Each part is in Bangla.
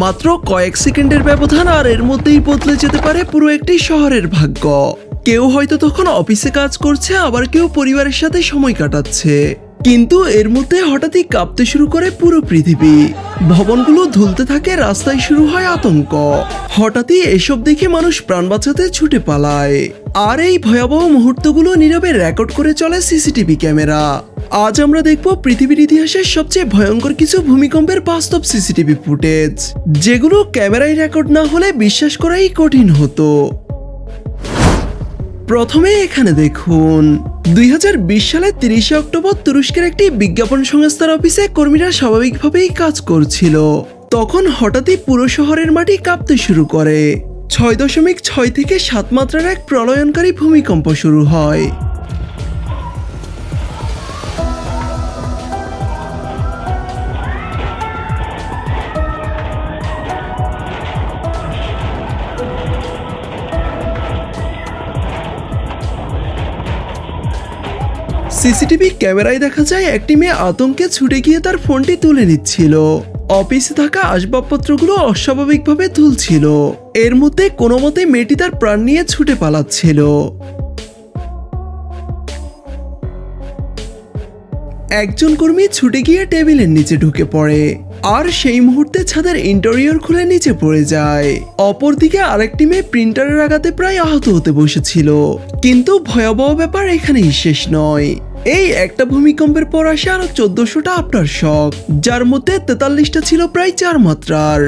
মাত্র কয়েক সেকেন্ডের ব্যবধান আর এর মধ্যেই বদলে যেতে পারে পুরো একটি শহরের ভাগ্য। কেউ হয়তো তখন অফিসে কাজ করছে, আবার কেউ পরিবারের সাথে সময় কাটাচ্ছে, কিন্তু এর মধ্যে হঠাৎই কাঁপতে শুরু করে পুরো পৃথিবী। ভবনগুলো ধুলতে থাকে, রাস্তায় শুরু হয় আতঙ্ক। হঠাৎই এসব দেখে মানুষ প্রাণ বাঁচাতে ছুটে পালায়। আর এই ভয়াবহ মুহূর্তগুলো নীরবে রেকর্ড করে চলে সিসিটিভি ক্যামেরা। আজ আমরা দেখব পৃথিবীর ইতিহাসের সবচেয়ে ভয়ঙ্কর কিছু ভূমিকম্পের বাস্তব সিসিটিভি ফুটেজ, যেগুলো ক্যামেরায় রেকর্ড না হলে বিশ্বাস করাই কঠিন হতো। প্রথমে এখানে দেখুন, 2020 সালের 30 অক্টোবর তুরস্কের একটি বিজ্ঞাপন সংস্থার অফিসে কর্মীরা স্বাভাবিকভাবেই কাজ করছিল। তখন হঠাৎই পুরো শহরের মাটি কাঁপতে শুরু করে। 6.6 থেকে 7 মাত্রার এক প্রলয়নকারী ভূমিকম্প শুরু হয়। সিসিটিভি ক্যামেরায় দেখা যায় একটি মেয়ে আতঙ্কে ছুটে গিয়ে তার ফোনটি তুলে নিচ্ছিল। অফিসে থাকা আসবাবপত্রগুলো অস্বাভাবিকভাবে তুলছিল। এর মধ্যে কোনো মতে মেয়েটি তার প্রাণ নিয়ে ছুটে পালাচ্ছিল। একজন কর্মী ছুটে গিয়ে টেবিলের নিচে ঢুকে পড়ে, আর সেই মুহূর্তে ছাদের ইন্টেরিয়র খুলে নিচে পড়ে যায়। অপরদিকে আরেকটি মেয়ে প্রিন্টারের আঘাতে প্রায় আহত হতে বসেছিল। কিন্তু ভয়াবহ ব্যাপার এখানেই শেষ নয়। এই একটা ভূমিকম্পের পর আসে আরো 1400টা আফটার শক, যার মধ্যে 43টা ছিল প্রায় 4 মাত্রার।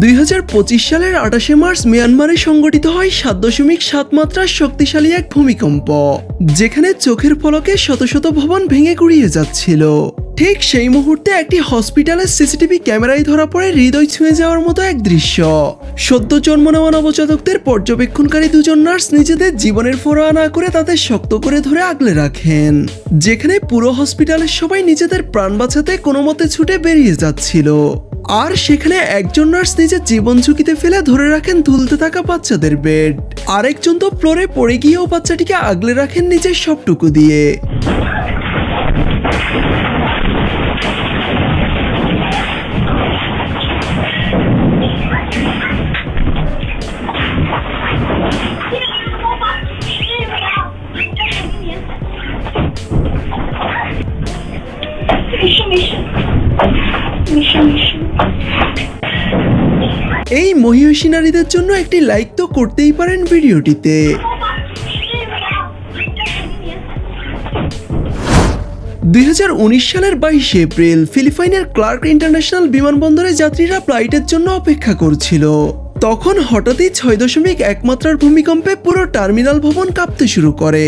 দুই 2025 সালের 28 মার্চ মিয়ানমারে সংঘটিত হয় 7.7 মাত্রার শক্তিশালী এক ভূমিকম্প, যেখানে চোখের পলকে শত শত ভবন ভেঙে গুড়িয়ে যাচ্ছিল। ঠিক সেই মুহূর্তে একটি হসপিটালের সিসিটিভি ক্যামেরায় ধরা পড়ে হৃদয় ছুঁয়ে যাওয়ার মতো এক দৃশ্য। সদ্য জন্ম নেওয়া নবজাতকদের পর্যবেক্ষণকারী দুজন নার্স নিজেদের জীবনের ফোড়া না করে তাদের শক্ত করে ধরে আগলে রাখেন, যেখানে পুরো হসপিটালের সবাই নিজেদের প্রাণ বাঁচাতে কোনো মতে ছুটে বেরিয়ে যাচ্ছিল। আর সেখানে একজন নার্স নিজের জীবন ঝুঁকিতে ফেলে ধরে রাখেন ঝুলতে থাকা বাচ্চাদের বেড। আরেকজন তো ফ্লোরে পড়ে গিয়েও বাচ্চাটিকে আগলে রাখেন নিজের সবটুকু দিয়ে। এই মহিষী নারীদের জন্য একটি লাইক তো করতেই পারেন ভিডিওটিতে। 2019 সালের 22 এপ্রিল ফিলিপাইনের ক্লার্ক ইন্টারন্যাশনাল বিমানবন্দরে যাত্রীরা ফ্লাইটের জন্য অপেক্ষা করছিল। তখন হঠাৎই 6.1 মাত্রার ভূমিকম্পে পুরো টার্মিনাল ভবন কাঁপতে শুরু করে।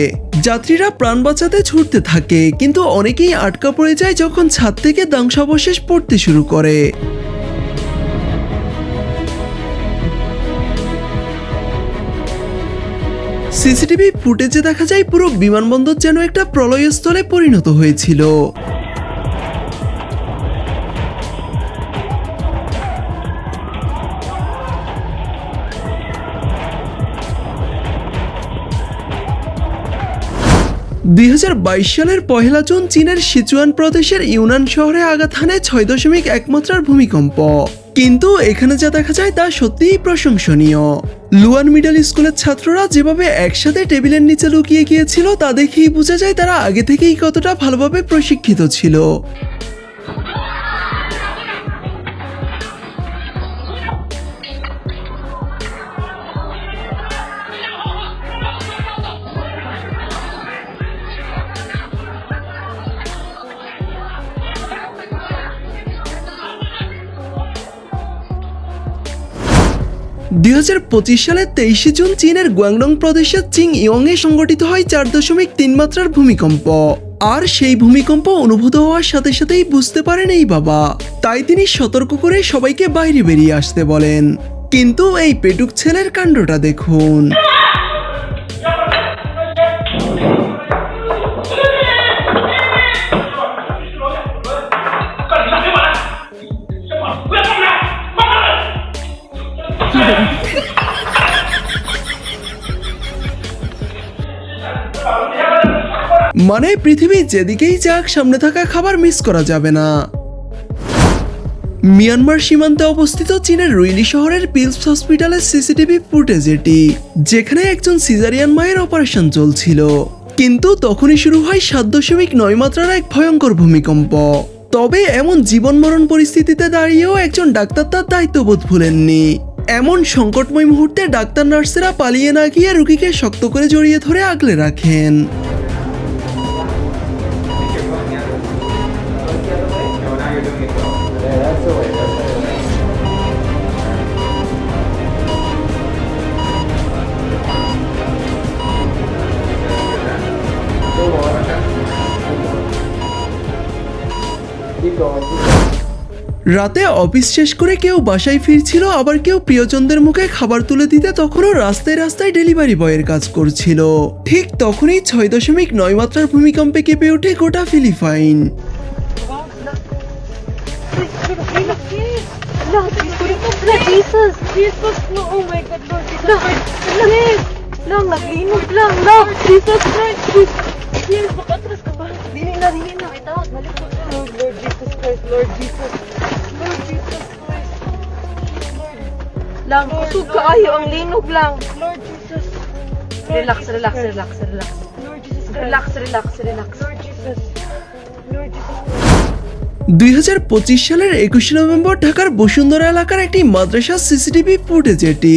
যাত্রীরা প্রাণ বাঁচাতে ছুটতে থাকে, কিন্তু অনেকেই আটকা পড়ে যায় যখন ছাদ থেকে ধ্বংসাবশেষ পড়তে শুরু করে। সিসিটিভি ফুটেজে দেখা যায় পুরো বিমানবন্দর যেন একটা প্রলয়স্থলে পরিণত হয়েছিল। দুই 2022 সালের 1 জুন চীনের সিচুয়ান প্রদেশের ইউনান শহরে আঘাত হানে 6.1 মাত্রার ভূমিকম্প। কিন্তু এখানে যা দেখা যায় তা সত্যিই প্রশংসনীয়। লুয়ান মিডল স্কুলের ছাত্ররা যেভাবে একসাথে টেবিলের নিচে লুকিয়ে গিয়েছিল তা দেখেই বোঝা যায় তারা আগে থেকেই কতটা ভালোভাবে প্রশিক্ষিত ছিল। দুই 2025 সালের 23 জুন চীনের গুয়াংডং প্রদেশের চিং ইয়ংয়ে সংঘটিত হয় 4.3 মাত্রার ভূমিকম্প। আর সেই ভূমিকম্প অনুভূত হওয়ার সাথে সাথেই বুঝতে পারেন এই বাবা, তাই তিনি সতর্ক করে সবাইকে বাইরে বেরিয়ে আসতে বলেন। কিন্তু এই পেটুক ছেলের কাণ্ডটা দেখুন। মানে পৃথিবী যেদিকেই যাক সামনে থাকা খাবার মিস করা যাবে না। মিয়ানমার সীমান্তে অবস্থিত চীনের রুইলি শহরের পিলস হসপিটালের সিসিটিভি ফুটেজ এটি, যেখানে একজন সিজারিয়ান মায়ের অপারেশন চলছিল। কিন্তু তখনই শুরু হয় 7.9 মাত্রার এক ভয়ঙ্কর ভূমিকম্প। তবে এমন জীবন মরণ পরিস্থিতিতে দাঁড়িয়েও একজন ডাক্তার তার দায়িত্ববোধ ভুলেননি। এমন সংকটময় মুহূর্তে ডাক্তার নার্সেরা পালিয়ে না গিয়ে রোগীকে শক্ত করে জড়িয়ে ধরে আগলে রাখেন। রাতে অফিস শেষ করে কেউ বাসায় ফিরছিল, আবার কেউ প্রিয়জনদের মুখে খাবার তুলে দিতে তখনও রাস্তায় রাস্তায় ডেলিভারি বয়ের কাজ করছিল। ঠিক তখনই 6.9 মাত্রার ভূমিকম্পে কেঁপে ওঠে গোটা Philippine. Lang, kusog kaayo ang linog lang. Lord Jesus. Relax, relax, relax, relax. Lord Jesus. Relax, relax, relax. Lord Jesus. Lord Jesus. 2025 সালের 21 নভেম্বর ঢাকার বসুন্ধরা এলাকার একটি মাদ্রাসার সিসিটিভি ফুটেজ এটি,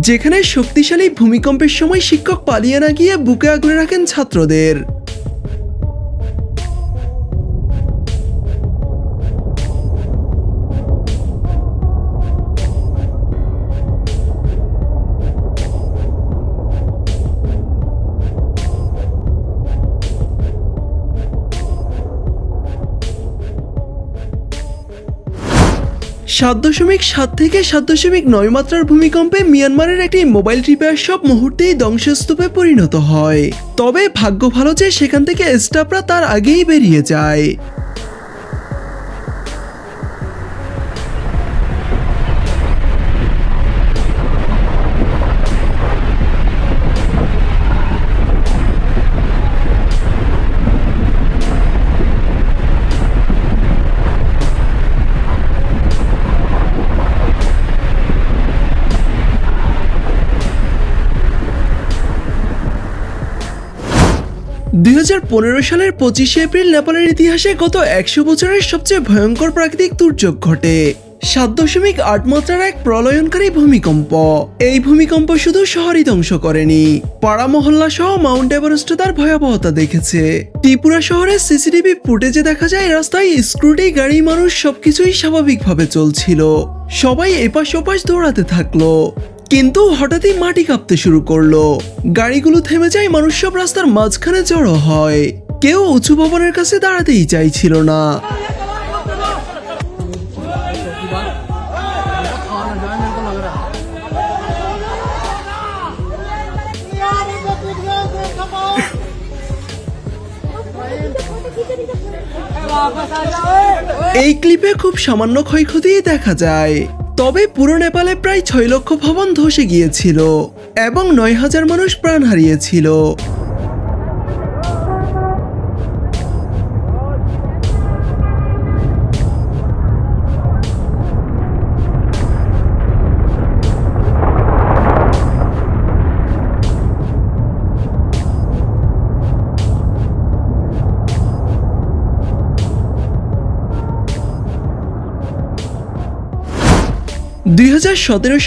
যেখানে শক্তিশালী ভূমিকম্পের সময় শিক্ষক পালিয়ে না গিয়ে বুকে আগলে রাখেন ছাত্রদের। সাত 7.7 থেকে 7.9 মাত্রার ভূমিকম্পে মিয়ানমারের একটি মোবাইল রিপেয়ার শপ মুহূর্তেই ধ্বংসস্তূপে পরিণত হয়। তবে ভাগ্য ভালো যে সেখান থেকে স্টাফরা তার আগেই বেরিয়ে যায়। 2015 সালের 25 এপ্রিল নেপালের ইতিহাসে গত 100 বছরের সবচেয়ে ভয়ঙ্কর প্রাকৃতিক দুর্যোগ ঘটে। 7.8 মাত্রার এক প্রলয়নকারী ভূমিকম্প। এই ভূমিকম্প শুধু শহরই ধ্বংস করেনি, পাড়া মহল্লা সহ মাউন্ট এভারেস্ট তার ভয়াবহতা দেখেছে। ত্রিপুরা শহরের সিসিটিভি ফুটেজে দেখা যায় রাস্তায় স্কুটি, গাড়ি, মানুষ সবকিছুই স্বাভাবিকভাবে চলছিল। সবাই এপাশ ওপাশ দৌড়াতে থাকলো, কিন্তু হঠাৎই মাটি কাঁপতে শুরু করলো। গাড়িগুলো থেমে যায়, মানুষ সব রাস্তার মাঝখানে জড়ো হয়। কেউ উঁচু ভবনের কাছে দাঁড়াতেই চাইছিল না। এই ক্লিপে খুব সামান্য ক্ষয়ক্ষতি দেখা যায়, তবে পুরো নেপালে প্রায় 6 লক্ষ ভবন ধসে গিয়েছিল এবং 9,000 মানুষ প্রাণ হারিয়েছিল।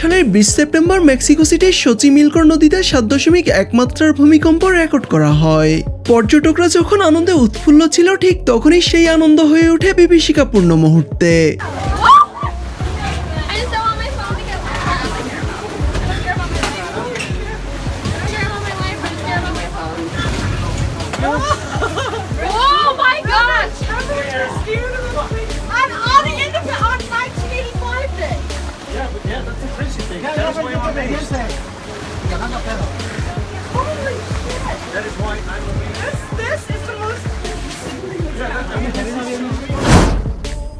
সালের 20 সেপ্টেম্বর মেক্সিকো সিটির সোচিমিলকো নদীতে 7.1 মাত্রার ভূমিকম্প রেকর্ড করা হয়। পর্যটকরা যখন আনন্দে উৎফুল্ল ছিল, ঠিক তখনই সেই আনন্দ হয়ে ওঠে বিভীষিকাপূর্ণ মুহূর্তে।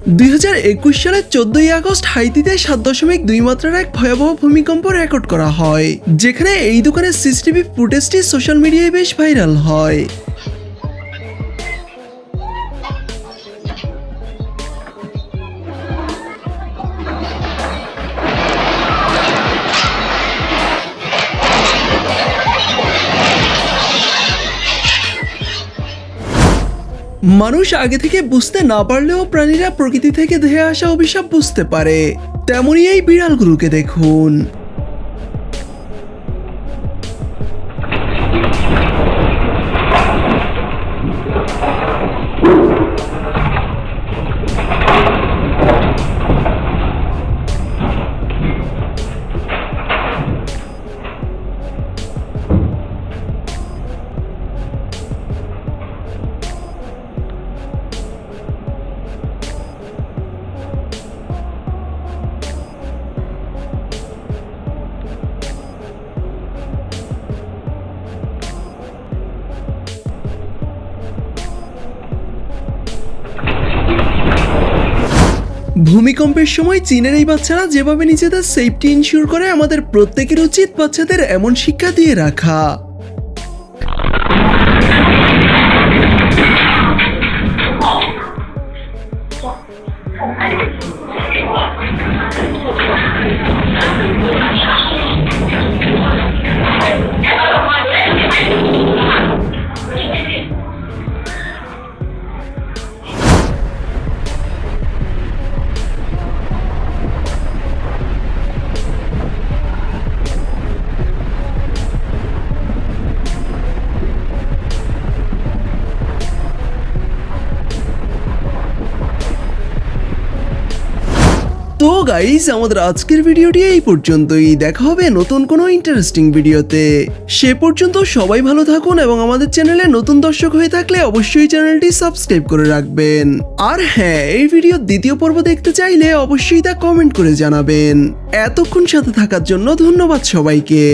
2021 সালের 14ই আগস্ট হাইতিতে 7.2 মাত্রার এক ভয়াবহ ভূমিকম্প রেকর্ড করা হয়, যেখানে এই দোকানের সিসিটিভি ফুটেজটি সোশ্যাল মিডিয়ায় বেশ ভাইরাল হয়। মানুষ আগে থেকে বুঝতে না পারলেও প্রাণীরা প্রকৃতি থেকে ধেয়ে আসা অভিশাপ বুঝতে পারে, তেমনই এই বিড়ালগুলোকে দেখুন। ভূমিকম্পের সময় চীনের এই বাচ্চারা যেভাবে নিজেদের সেফটি ইনশিওর করে, আমাদের প্রত্যেকের উচিত বাচ্চাদের এমন শিক্ষা দিয়ে রাখা। তো গাইস, আমাদের আজকের ভিডিওটি এই পর্যন্তই। দেখা হবে নতুন কোনো ইন্টারেস্টিং ভিডিওতে। সে পর্যন্ত সবাই ভালো থাকুন এবং আমাদের চ্যানেলে নতুন দর্শক হয়ে থাকলে অবশ্যই চ্যানেলটি সাবস্ক্রাইব করে রাখবেন। আর হ্যাঁ, এই ভিডিওর দ্বিতীয় পর্ব দেখতে চাইলে অবশ্যই তা কমেন্ট করে জানাবেন। এতক্ষণ সাথে থাকার জন্য ধন্যবাদ সবাইকে।